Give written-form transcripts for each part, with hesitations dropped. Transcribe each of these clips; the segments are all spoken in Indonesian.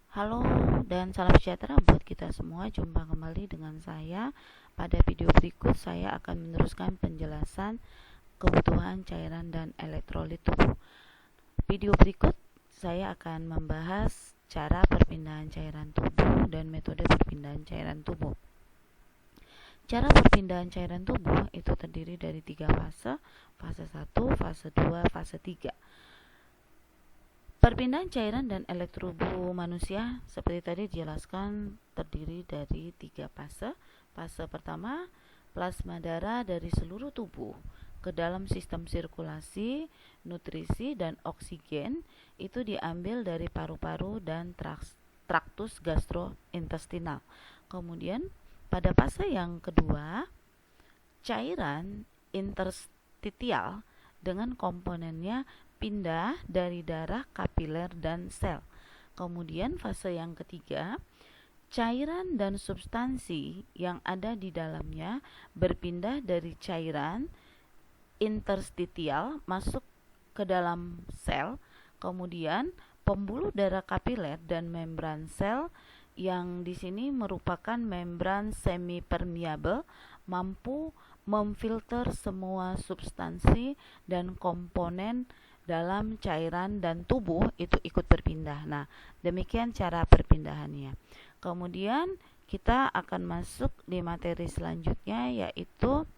Halo dan salam sejahtera buat kita semua. Jumpa kembali dengan saya. Pada video berikut saya akan meneruskan penjelasan kebutuhan cairan dan elektrolit tubuh. Video berikut saya akan membahas cara perpindahan cairan tubuh dan metode perpindahan cairan tubuh. Cara perpindahan cairan tubuh itu terdiri dari 3 fase, fase 1, fase 2, fase 3. Perpindahan cairan dan elektrolit tubuh manusia seperti tadi dijelaskan terdiri dari 3 fase. Fase pertama, plasma darah dari seluruh tubuh ke dalam sistem sirkulasi, nutrisi, dan oksigen itu diambil dari paru-paru dan traktus gastrointestinal. Kemudian pada fase yang kedua, cairan interstitial dengan komponennya pindah dari darah, kapiler, dan sel. Kemudian fase yang ketiga, cairan dan substansi yang ada di dalamnya berpindah dari cairan interstitial masuk ke dalam sel. Kemudian pembuluh darah kapiler dan membran sel yang di sini merupakan membran semi permeable mampu memfilter semua substansi dan komponen dalam cairan dan tubuh itu ikut berpindah. Nah, demikian cara perpindahannya. Kemudian kita akan masuk di materi selanjutnya, yaitu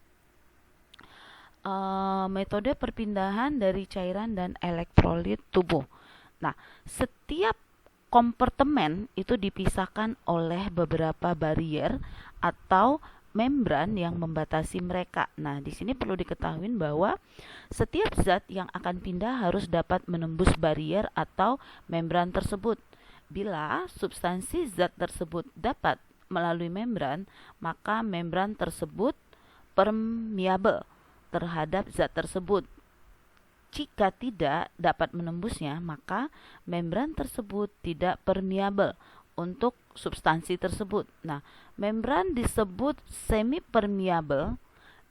metode perpindahan dari cairan dan elektrolit tubuh. Nah, setiap kompartemen itu dipisahkan oleh beberapa barier atau membran yang membatasi mereka. Nah, di sini perlu diketahui bahwa setiap zat yang akan pindah harus dapat menembus barier atau membran tersebut. Bila substansi zat tersebut dapat melalui membran, maka membran tersebut permeable terhadap zat tersebut. Jika tidak dapat menembusnya, maka membran tersebut tidak permeable untuk substansi tersebut. Nah, membran disebut semi permeable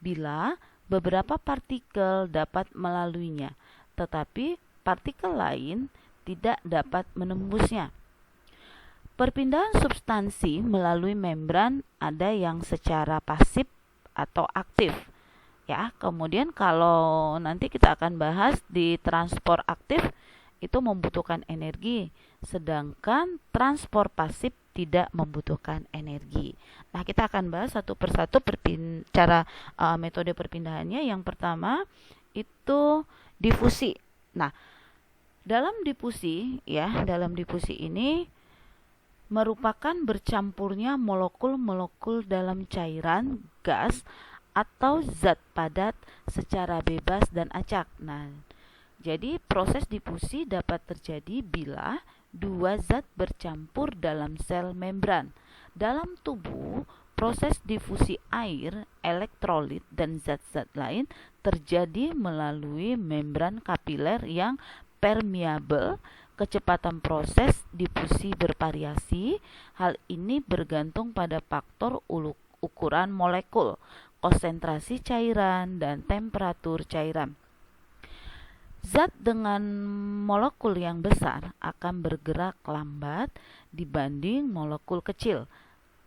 bila beberapa partikel dapat melaluinya, tetapi partikel lain tidak dapat menembusnya. Perpindahan substansi melalui membran ada yang secara pasif atau aktif. Ya, kemudian kalau nanti kita akan bahas di transport aktif itu membutuhkan energi, sedangkan transport pasif tidak membutuhkan energi. Nah, kita akan bahas satu persatu cara metode perpindahannya. Yang pertama itu difusi. Nah, dalam difusi ini merupakan bercampurnya molekul-molekul dalam cairan, gas, atau zat padat secara bebas dan acak. Nah, jadi proses difusi dapat terjadi bila dua zat bercampur dalam sel membran. Dalam tubuh, proses difusi air, elektrolit, dan zat-zat lain terjadi melalui membran kapiler yang permeable. Kecepatan proses difusi bervariasi. Hal ini bergantung pada faktor ukuran molekul, konsentrasi cairan, dan temperatur cairan. Zat dengan molekul yang besar akan bergerak lambat dibanding molekul kecil.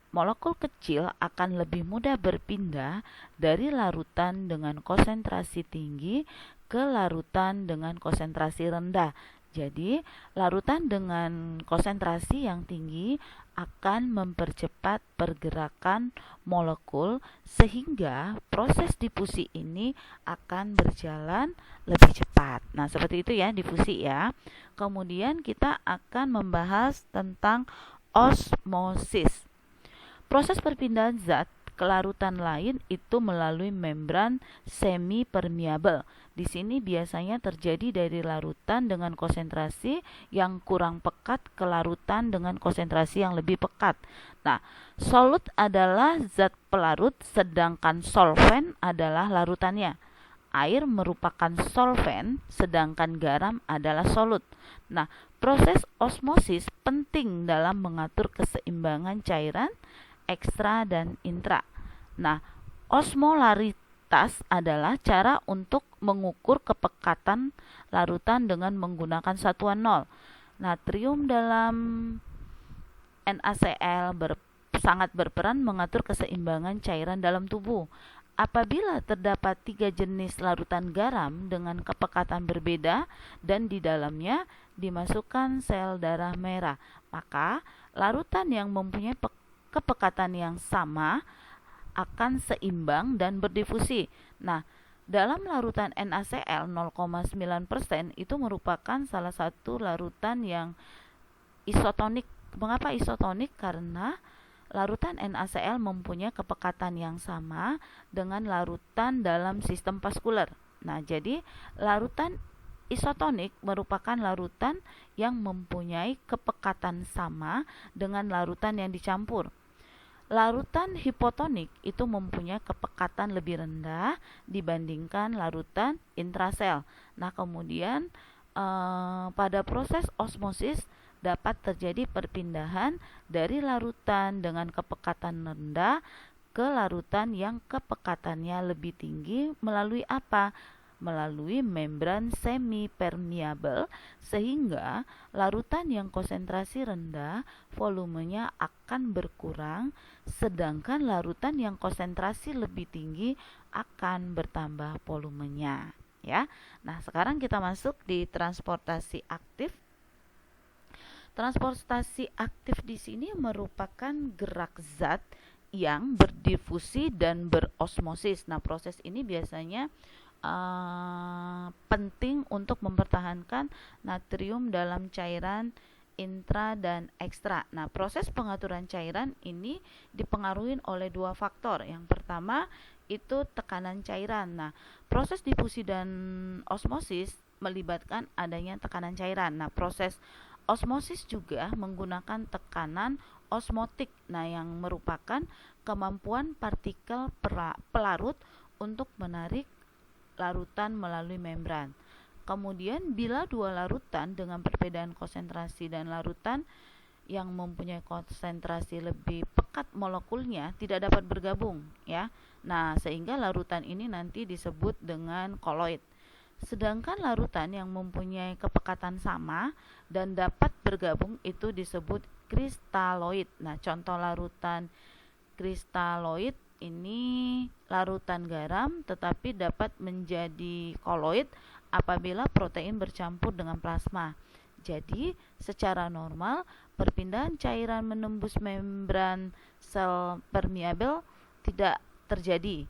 Molekul kecil akan lebih mudah berpindah dari larutan dengan konsentrasi tinggi ke larutan dengan konsentrasi rendah. Jadi, larutan dengan konsentrasi yang tinggi akan mempercepat pergerakan molekul sehingga proses difusi ini akan berjalan lebih cepat. Nah, seperti itu ya difusi ya. Kemudian kita akan membahas tentang osmosis. Proses perpindahan zat ke larutan lain itu melalui membran semi permeable. Di sini biasanya terjadi dari larutan dengan konsentrasi yang kurang pekat ke larutan dengan konsentrasi yang lebih pekat. Nah, solut adalah zat pelarut, sedangkan solvent adalah larutannya. Air merupakan solvent, sedangkan garam adalah solut. Nah, proses osmosis penting dalam mengatur keseimbangan cairan ekstra dan intra. Nah, osmolaritas adalah cara untuk mengukur kepekatan larutan dengan menggunakan satuan nol. Natrium dalam NaCl sangat berperan mengatur keseimbangan cairan dalam tubuh. Apabila terdapat 3 jenis larutan garam dengan kepekatan berbeda dan di dalamnya dimasukkan sel darah merah, maka larutan yang mempunyai kepekatan yang sama akan seimbang dan berdifusi. Nah, dalam larutan NaCl 0,9% itu merupakan salah satu larutan yang isotonik. Mengapa isotonik? Karena larutan NaCl mempunyai kepekatan yang sama dengan larutan dalam sistem vaskuler. Nah, jadi larutan isotonik merupakan larutan yang mempunyai kepekatan sama dengan larutan yang dicampur. Larutan hipotonik itu mempunyai kepekatan lebih rendah dibandingkan larutan intrasel. Nah, kemudian pada proses osmosis dapat terjadi perpindahan dari larutan dengan kepekatan rendah ke larutan yang kepekatannya lebih tinggi melalui apa? Melalui membran semi-permeabel, sehingga larutan yang konsentrasi rendah volumenya akan berkurang, sedangkan larutan yang konsentrasi lebih tinggi akan bertambah volumenya, ya. Nah, sekarang kita masuk di transportasi aktif. Transportasi aktif di sini merupakan gerak zat yang berdifusi dan berosmosis. Nah, proses ini biasanya penting untuk mempertahankan natrium dalam cairan intra dan ekstra. Nah, proses pengaturan cairan ini dipengaruhi oleh 2 faktor. Yang pertama itu tekanan cairan. Nah, proses difusi dan osmosis melibatkan adanya tekanan cairan. Nah, proses osmosis juga menggunakan tekanan osmotik. Nah, yang merupakan kemampuan partikel pelarut untuk menarik larutan melalui membran. Kemudian bila 2 larutan dengan perbedaan konsentrasi dan larutan yang mempunyai konsentrasi lebih pekat molekulnya tidak dapat bergabung, ya. Nah, sehingga larutan ini nanti disebut dengan koloid. Sedangkan larutan yang mempunyai kepekatan sama dan dapat bergabung itu disebut kristaloid. Nah, contoh larutan kristaloid ini larutan garam tetapi dapat menjadi koloid apabila protein bercampur dengan plasma. Jadi, secara normal perpindahan cairan menembus membran sel permeabel tidak terjadi.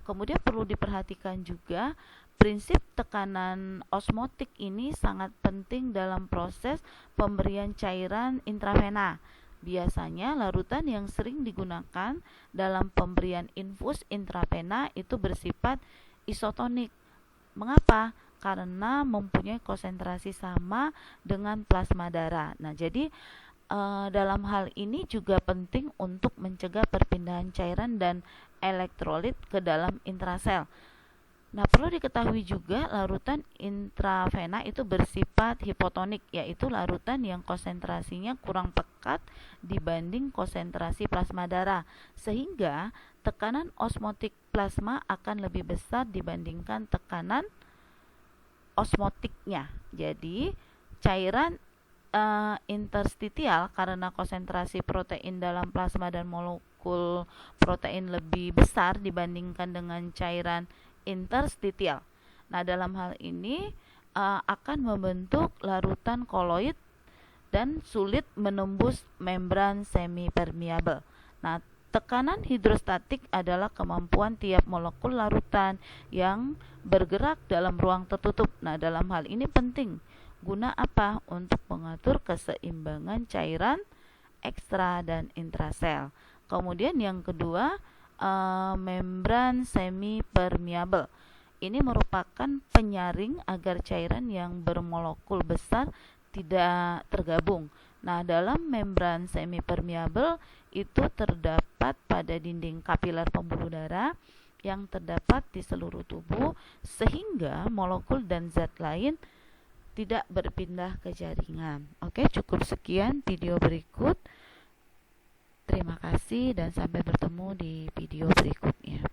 Kemudian perlu diperhatikan juga prinsip tekanan osmotik ini sangat penting dalam proses pemberian cairan intravena. Biasanya larutan yang sering digunakan dalam pemberian infus intravena itu bersifat isotonik. Mengapa? Karena mempunyai konsentrasi sama dengan plasma darah. Nah, jadi dalam hal ini juga penting untuk mencegah perpindahan cairan dan elektrolit ke dalam intrasel. Nah, perlu diketahui juga larutan intravena itu bersifat hipotonik, yaitu larutan yang konsentrasinya kurang pekat dibanding konsentrasi plasma darah, sehingga tekanan osmotik plasma akan lebih besar dibandingkan tekanan osmotiknya. Jadi, cairan interstitial karena konsentrasi protein dalam plasma dan molekul protein lebih besar dibandingkan dengan cairan interstitial. Nah, dalam hal ini akan membentuk larutan koloid dan sulit menembus membran semi-permeabel. Nah, tekanan hidrostatik adalah kemampuan tiap molekul larutan yang bergerak dalam ruang tertutup. Nah, dalam hal ini penting. Guna apa? Untuk mengatur keseimbangan cairan ekstra dan intrasel. Kemudian yang kedua, membran semi-permeabel. Ini merupakan penyaring agar cairan yang bermolekul besar tidak tergabung. Nah, dalam membran semi-permeabel itu terdapat pada dinding kapiler pembuluh darah yang terdapat di seluruh tubuh sehingga molekul dan zat lain tidak berpindah ke jaringan. Oke, cukup sekian video berikut. Terima kasih dan sampai bertemu di video berikutnya.